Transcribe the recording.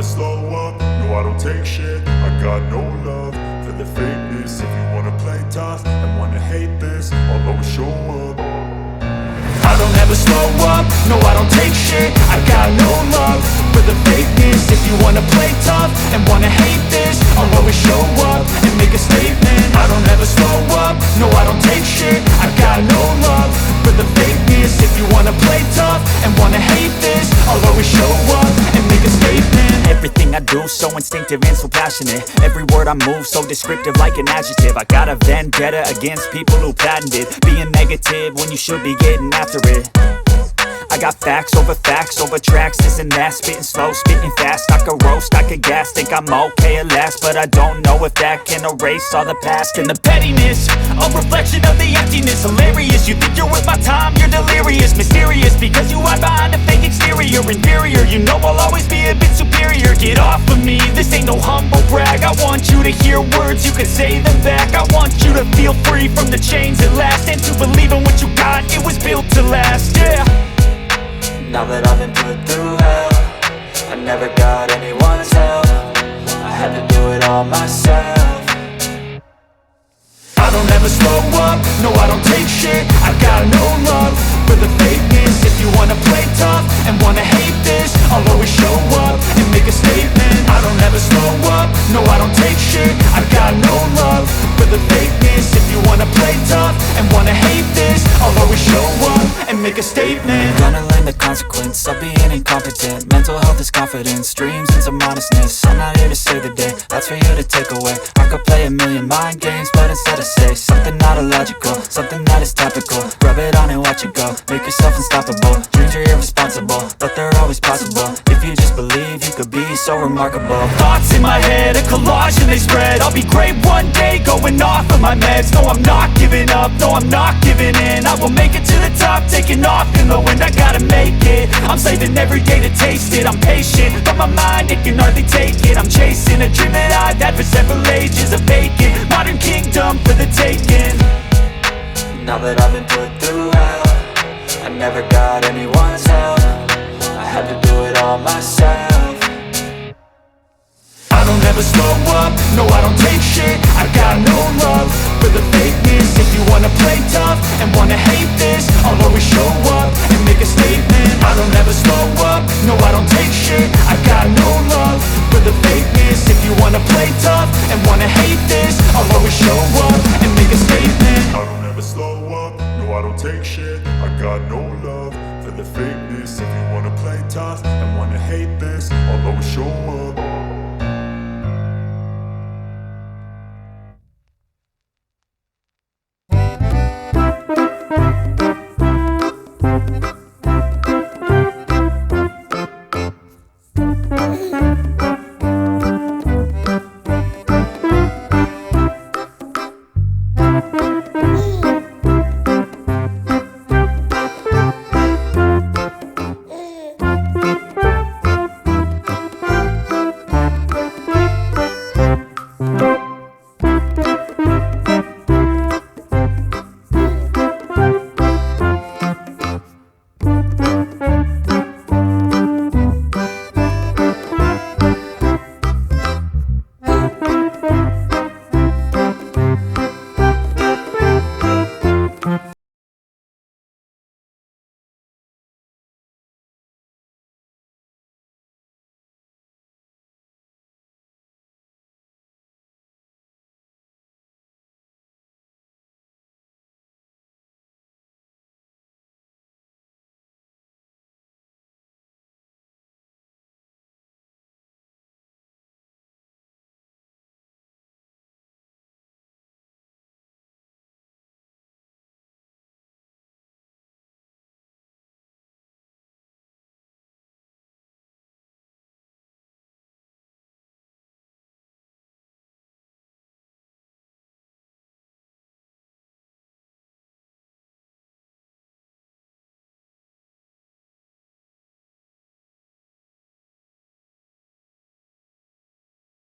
never slow up, no I don't take shit. I got no love for the fakeness. If you wanna play tough and wanna hate this, I'll always show up. I don't ever slow up, no I don't take shit. I got no love for the fakeness. If you wanna play tough and wanna hate this, I'll always show up and make a statement. I don't ever slow up, no I don't take shit. I got no love for the fakeness. If you wanna play tough and wanna hate this, I'll always show up and make a statement. Everything I do so instinctive and so passionate. Every word I move so descriptive like an adjective. I got a vendetta against people who patented being negative when you should be getting after it. I got facts over tracks, this and that. Spitting slow, spitting fast. I could roast, I could gas. Think I'm okay at last, but I don't know if that can erase all the past. And the pettiness, a reflection of the emptiness. Hilarious, you think you're worth my time, you're delirious. Mysterious, because you hide behind a fake exterior. Inferior, you know I'll always be a bit superior. Get off of me, this ain't no humble brag. I want you to hear words, you can say them back. I want you to feel free from the chains at last, and to believe in what you got, it was built to last, yeah. Now that I've been put through hell, I never got anyone's help. I had to do it all myself. I don't ever slow up, no I don't take shit. I got no love for the fakeness. If you wanna play tough and wanna hate this, I'll always show up and make a statement. I don't ever slow up, no I don't take shit. I got no love for the fakeness. If you wanna play tough and wanna hate this, I'll always show up and make a statement. Gonna learn the consequence of being incompetent. Mental health is confidence, dreams and some modestness. I'm not here to save the day, that's for you to take away. I could play a million mind games, but instead I say something not illogical, something that is topical. Rub it on and watch it go, make yourself unstoppable. Dreams are irresponsible, but they're always possible. If you just believe, you could be so remarkable. Thoughts in my head, a collage and they spread. I'll be great one day, going off of my meds. No, I'm not giving up, no, I'm not giving in. I will make it to the top, taking off in the wind. I gotta make it, I'm saving every day to taste it. I'm patient, but my mind, it can hardly take it. I'm chasing a dream that I've had for several ages. A vacant, modern kingdom for the taking. Now that I've been put through hell, I never got anyone's help. I had to do it all myself. I don't ever slow up, no I don't take shit. I got no love for the fakeness. If you wanna play tough and wanna hate this, I'll always show up and make a statement. I don't ever slow up, no I don't take shit. I got no love for the fakeness. If you wanna play tough and wanna hate this, I'll always show up and make a statement. I don't ever slow up, no I don't take shit. I got no love for the fakeness. If you wanna play tough